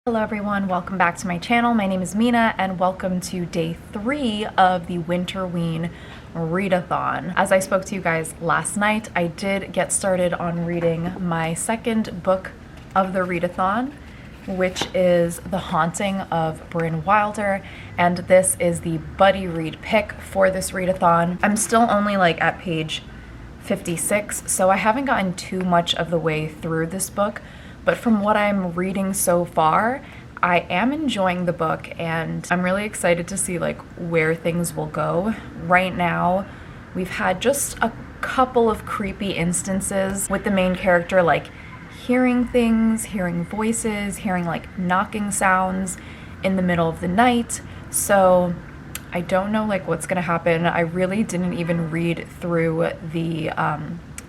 Hello everyone, welcome back to my channel. My name is Mina and welcome to day 3 of the Winterween Readathon. As I spoke to you guys last night, I did get started on reading my second book of the readathon, which is The Haunting of Brynn Wilder, and this is the buddy read pick for this readathon. I'm still only at page 56, so I haven't gotten too much of the way through this book. But from what I'm reading so far, I am enjoying the book and I'm really excited to see where things will go. Right now, we've had just a couple of creepy instances with the main character hearing things, hearing voices, hearing knocking sounds in the middle of the night. So I don't know what's gonna happen. I really didn't even read through the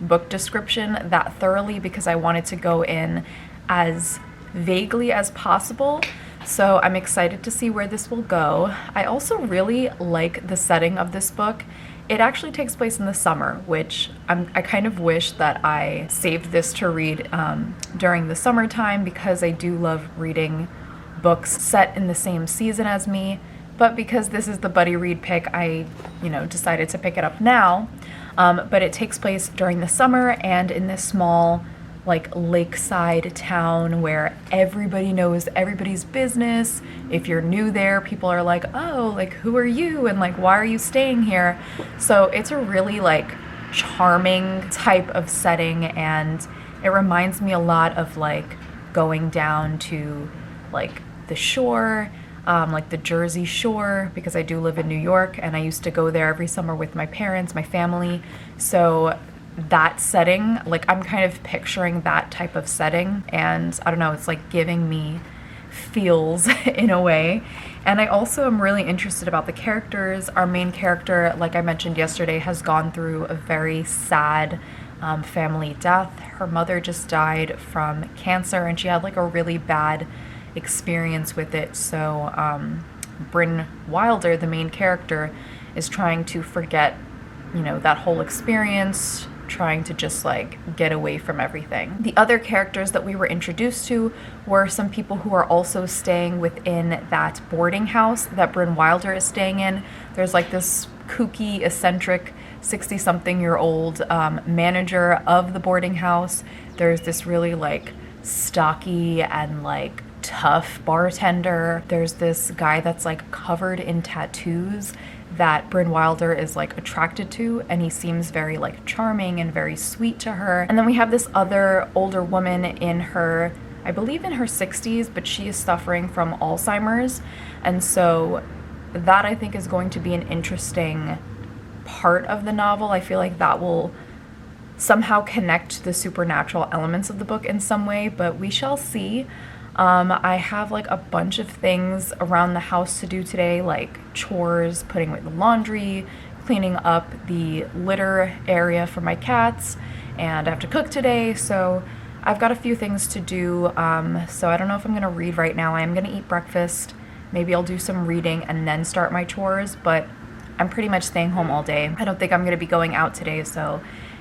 book description that thoroughly because I wanted to go in as vaguely as possible. So I'm excited to see where this will go. I also really like the setting of this book. It actually takes place in the summer, which I kind of wish that I saved this to read during the summertime because I do love reading books set in the same season as me. But because this is the buddy read pick, I decided to pick it up now. But it takes place during the summer and in this small lakeside town where everybody knows everybody's business. If you're new there, people are like, oh, who are you? And why are you staying here? So it's a really charming type of setting, and it reminds me a lot of going down to the shore, the Jersey Shore, because I do live in New York and I used to go there every summer with my parents, my family. So that setting, I'm kind of picturing that type of setting, and I don't know, it's giving me feels in a way. And I also am really interested about the characters. Our main character, like I mentioned yesterday, has gone through a very sad family death. Her mother just died from cancer and she had a really bad experience with it. So Brynn Wilder, the main character, is trying to forget that whole experience, trying to just get away from everything. The other characters that we were introduced to were some people who are also staying within that boarding house that Brynn Wilder is staying in. There's this kooky, eccentric 60-something-year-old manager of the boarding house. There's this really stocky and tough bartender. There's this guy that's covered in tattoos that Brynn Wilder is attracted to, and he seems very charming and very sweet to her. And then we have this other older woman in her, I believe in her 60s, but she is suffering from Alzheimer's. And so that I think is going to be an interesting part of the novel. I feel that will somehow connect to the supernatural elements of the book in some way, but we shall see. I have a bunch of things around the house to do today, chores, putting away the laundry, cleaning up the litter area for my cats, and I have to cook today, so I've got a few things to do. So I don't know if I'm gonna read right now. I am gonna eat breakfast, maybe I'll do some reading and then start my chores, but I'm pretty much staying home all day. I don't think I'm gonna be going out today, so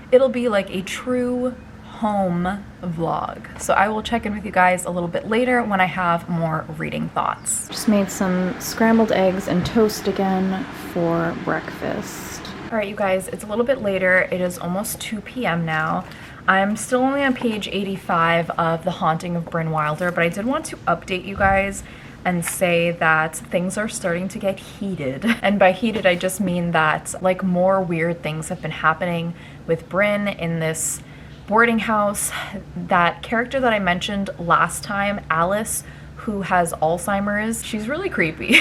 it'll be a true home vlog. So I will check in with you guys a little bit later when I have more reading thoughts. Just made some scrambled eggs and toast again for breakfast. All right, you guys, it's a little bit later. It is almost 2 p.m. now. I'm still only on page 85 of The Haunting of Brynn Wilder, but I did want to update you guys and say that things are starting to get heated. And by heated, I just mean that more weird things have been happening with Brynn in this boarding house. That character that I mentioned last time, Alice, who has Alzheimer's, she's really creepy.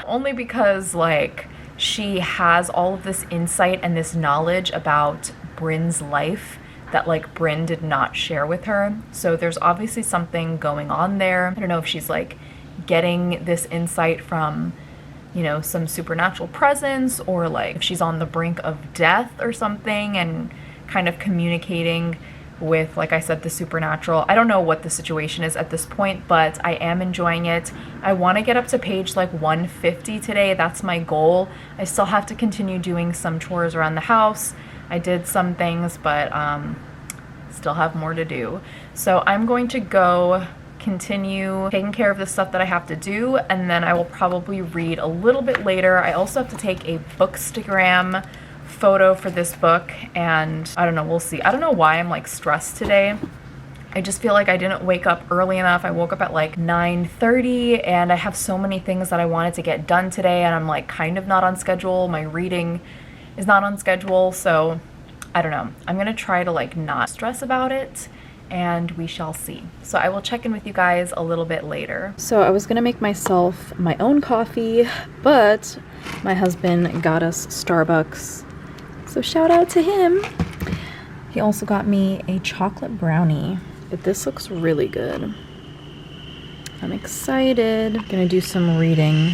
Only because she has all of this insight and this knowledge about Brynn's life that Brynn did not share with her. So there's obviously something going on there. I don't know if she's getting this insight from some supernatural presence, or if she's on the brink of death or something and kind of communicating with, like I said, the supernatural. I don't know what the situation is at this point, but I am enjoying it. I want to get up to page 150 today. That's my goal. I still have to continue doing some chores around the house. I did some things, but still have more to do. So I'm going to go continue taking care of the stuff that I have to do, and then I will probably read a little bit later. I also have to take a Bookstagram photo for this book, and I don't know, we'll see. I don't know why I'm like stressed today. I just feel like I didn't wake up early enough. I woke up at like 9:30 and I have so many things that I wanted to get done today, and I'm like kind of not on schedule. My reading is not on schedule, so I don't know. I'm gonna try to like not stress about it, and we shall see. So I will check in with you guys a little bit later. So I was gonna make myself my own coffee, but my husband got us Starbucks. So shout out to him. He also got me a chocolate brownie, but this looks really good. I'm excited. Gonna do some reading.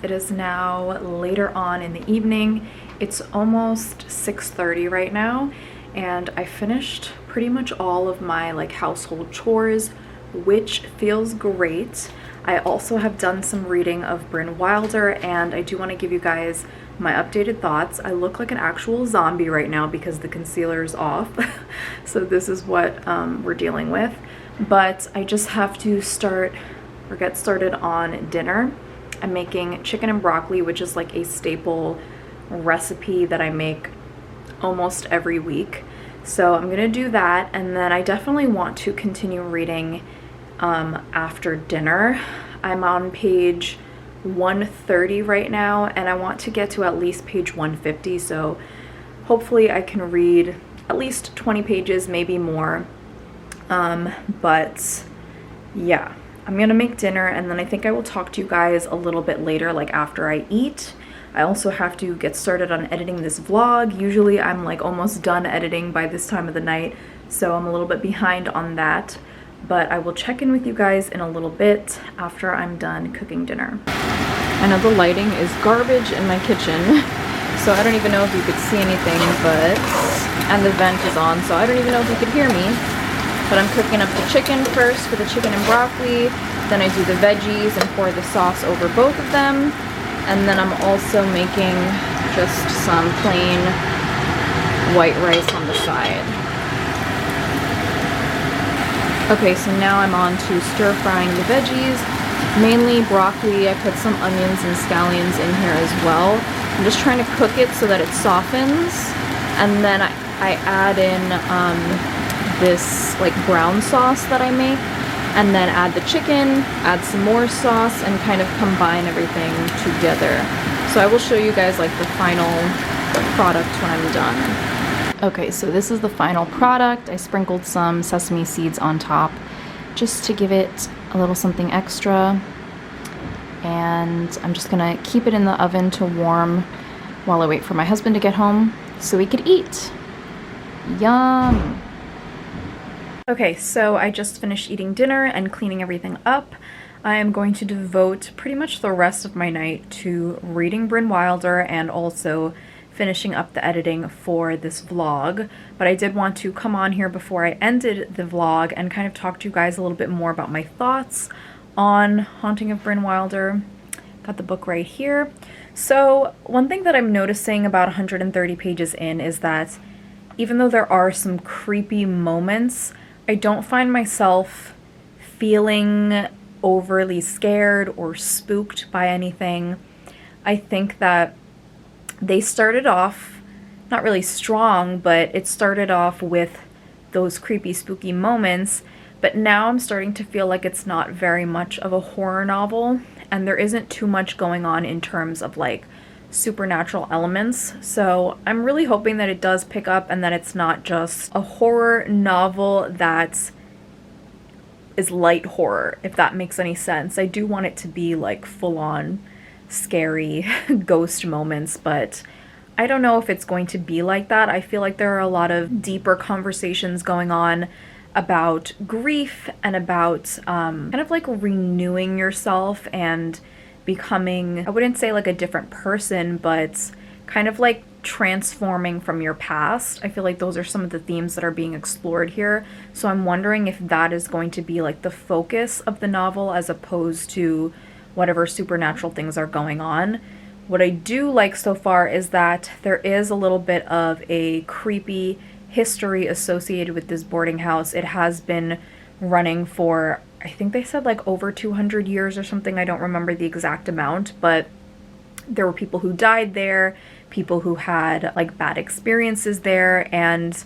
It is now later on in the evening. It's almost 6:30 right now, and I finished pretty much all of my like household chores, which feels great. I also have done some reading of Brynn Wilder, and I do want to give you guys my updated thoughts. I look like an actual zombie right now because the concealer is off. So this is what we're dealing with, but I just have to get started on dinner. I'm making chicken and broccoli, which is like a staple recipe that I make almost every week. So I'm gonna do that, and then I definitely want to continue reading after dinner. I'm on page 130 right now, and I want to get to at least page 150, so hopefully I can read at least 20 pages, maybe more. But yeah. I'm gonna make dinner, and then I think I will talk to you guys a little bit later, like after I eat. I also have to get started on editing this vlog. Usually I'm like almost done editing by this time of the night, so I'm a little bit behind on that. But I will check in with you guys in a little bit after I'm done cooking dinner. I know the lighting is garbage in my kitchen, so I don't even know if you could see anything, and the vent is on, so I don't even know if you could hear me. But I'm cooking up the chicken first for the chicken and broccoli, then I do the veggies and pour the sauce over both of them, and then I'm also making just some plain white rice on the side. Okay, so now I'm on to stir frying the veggies, mainly broccoli. I put some onions and scallions in here as well. I'm just trying to cook it so that it softens, and then I add in this like brown sauce that I make, and then add the chicken, add some more sauce, and kind of combine everything together. So I will show you guys like the final product when I'm done. Okay, so this is the final product. I sprinkled some sesame seeds on top just to give it a little something extra, and I'm just gonna keep it in the oven to warm while I wait for my husband to get home so we could eat. Yum! Okay, so I just finished eating dinner and cleaning everything up. I am going to devote pretty much the rest of my night to reading Brynn Wilder and also finishing up the editing for this vlog. But I did want to come on here before I ended the vlog and kind of talk to you guys a little bit more about my thoughts on Haunting of Brynn Wilder. Got the book right here. So one thing that I'm noticing about 130 pages in is that even though there are some creepy moments, I don't find myself feeling overly scared or spooked by anything. I think that they started off not really strong, but it started off with those creepy, spooky moments, but now I'm starting to feel like it's not very much of a horror novel, and there isn't too much going on in terms of like supernatural elements. So I'm really hoping that it does pick up and that it's not just a horror novel that is light horror, if that makes any sense. I do want it to be like full-on scary ghost moments, but I don't know if it's going to be like that. I feel like there are a lot of deeper conversations going on about grief and about kind of like renewing yourself and becoming, I wouldn't say like a different person, but kind of like transforming from your past. I feel like those are some of the themes that are being explored here. So I'm wondering if that is going to be like the focus of the novel as opposed to whatever supernatural things are going on. What I do like so far is that there is a little bit of a creepy history associated with this boarding house. It has been running for, I think they said like over 200 years or something. I don't remember the exact amount, but there were people who died there, people who had like bad experiences there, and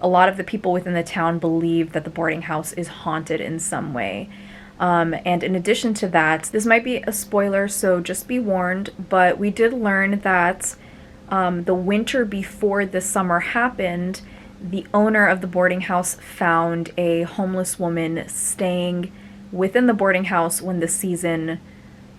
a lot of the people within the town believe that the boarding house is haunted in some way. And in addition to that, this might be a spoiler, so just be warned, but we did learn that the winter before the summer happened, the owner of the boarding house found a homeless woman staying within the boarding house when the season,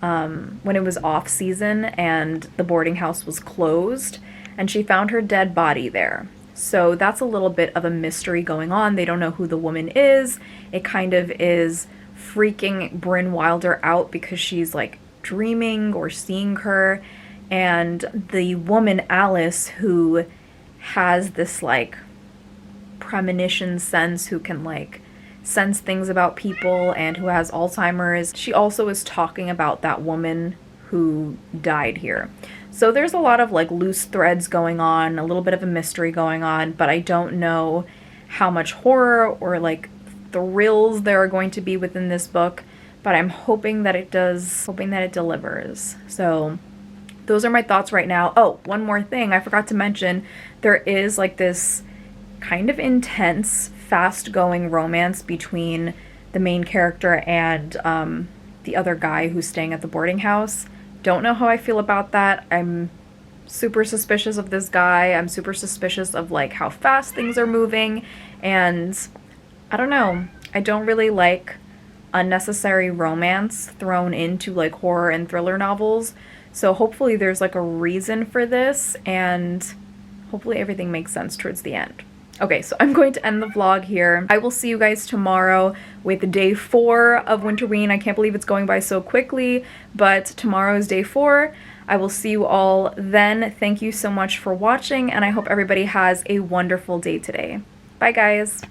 when it was off season and the boarding house was closed, and she found her dead body there. So that's a little bit of a mystery going on. They don't know who the woman is. It kind of is freaking Brynn Wilder out because she's like dreaming or seeing her, and the woman Alice, who has this like premonition sense, who can like sense things about people and who has Alzheimer's, she also is talking about that woman who died here. So there's a lot of like loose threads going on, a little bit of a mystery going on, but I don't know how much horror or like thrills there are going to be within this book, but I'm hoping that it does, hoping that it delivers. So those are my thoughts right now. Oh, one more thing I forgot to mention. There is like this kind of intense, fast-going romance between the main character and the other guy who's staying at the boarding house. Don't know how I feel about that. I'm super suspicious of this guy. I'm super suspicious of like how fast things are moving, and I don't know. I don't really like unnecessary romance thrown into like horror and thriller novels. So hopefully there's like a reason for this, and hopefully everything makes sense towards the end. Okay, so I'm going to end the vlog here. I will see you guys tomorrow with day 4 of Winterween. I can't believe it's going by so quickly, but tomorrow is day 4. I will see you all then. Thank you so much for watching, and I hope everybody has a wonderful day today. Bye, guys.